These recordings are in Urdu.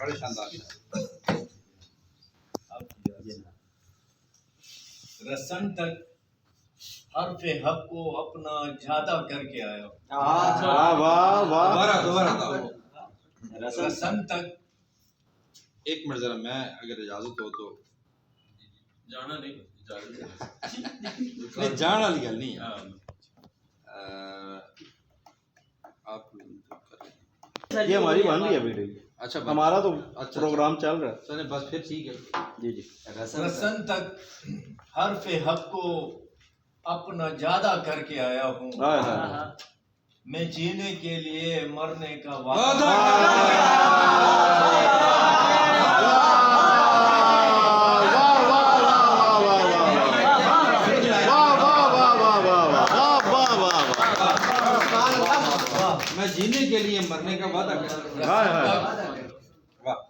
بڑے شاندار. رسن تک حرف حق کو اپنا زیادہ کر کے آیا. رسن تک. ایک منٹ ذرا میں اگر اجازت ہو تو جانا نہیں نہیں جان والی گل نہیں ہے. آپ یہ ہماری بن رہی ہے ویڈیو. اچھا ہمارا تو پروگرام چل رہا ہے. چلیں بس پھر ٹھیک ہے. جی جی. رسن تک حرف حق کو اپنا زیادہ کر کے آیا ہوں. میں جینے کے لیے مرنے کا وعدہ. میں جینے کے لیے مرنے کا وعدہ کرتا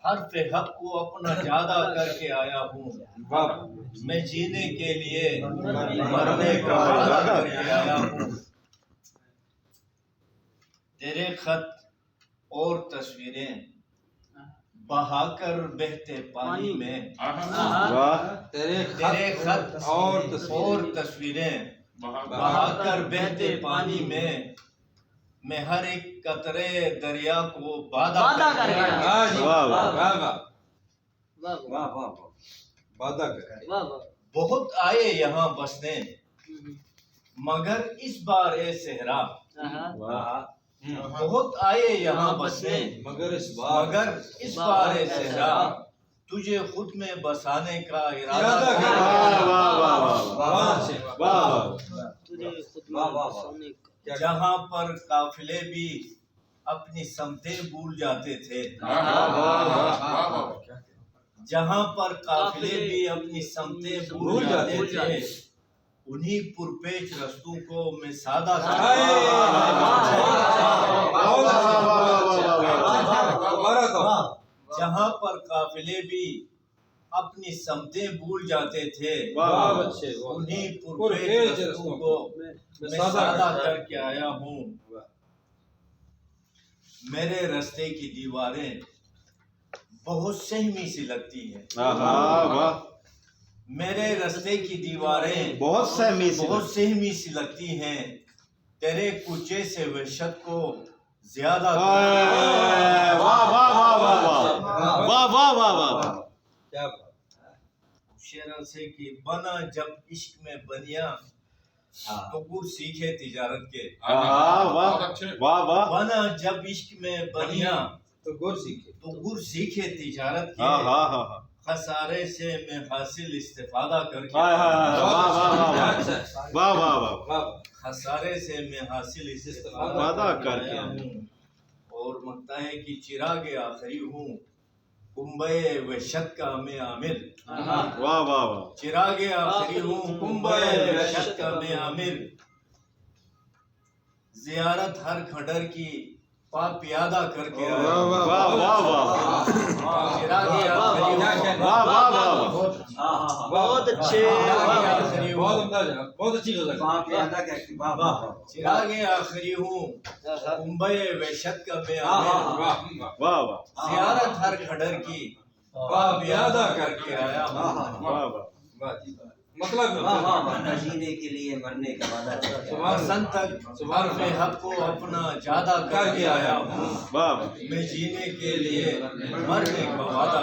حرف حق کو اپنا زیادہ کر کے آیا ہوں. میں جینے کے لیے مرنے کا وعدہ کر کے آیا ہوں. تیرے خط اور تصویریں بہا کر بہتے پانی میں. تیرے خط اور تصویریں بہا کر بہتے پانی میں ہر ایک قطرے دریا کو وعدہ کر کے بہت آئے یہاں بسنے مگر اس بار اے صحرا. بہت آئے یہاں بسنے مگر اس بار اے صحرا. تجھے خود میں بسانے کا ارادہ جہاں پر قافلے بھی اپنی سمتیں بھول جاتے تھے. جہاں پر قافلے بھی اپنی سمتیں بھول جاتے تھے انہی پرپیچ رستوں کو میں سادہ جہاں پر قافلے بھی اپنی سمتیں بھول جاتے تھے انہی پرپیچ رستوں کو میں سادہ کر کے آیا ہوں. میرے رستے کی دیواریں بہت سہمی سی لگتی ہیں. میرے رستے کی دیواریں بہت سہمی سی لگتی ہیں. تیرے کوچے سے وحشت کو زیادہ شیرا سے کہ بنا جب عشق میں بنیا تو گر سیکھے تجارت کے. بنا جب عشق میں بنیا تو گر سیکھے تجارت کے. خسارے سے میں حاصل استفادہ کر کے خسارے سے میں حاصل استفادہ کر کے ہوں. اور مکتا ہے کہ چراغ آخری ہوں کنبے وحشت کا میں عامر. چراغ آخری ہوں کنبے وحشت کا میں عامر. زیارت ہر کھڈر کی پا پیادہ کر کے آیا. چراغ آخری بہت اچھے بہت اچھی چراغ آخری ہوں کنبے وحشت کا میں عامر. زیارت ہر کھڈر کی پا پیادہ کر کے آیا ہوں. مطلب جینے کے لیے مرنے کا وعدہ رسن تک حرف حق کو اپنا زیادہ کر کے آیا ہوں. میں جینے کے لیے مرنے کا وعدہ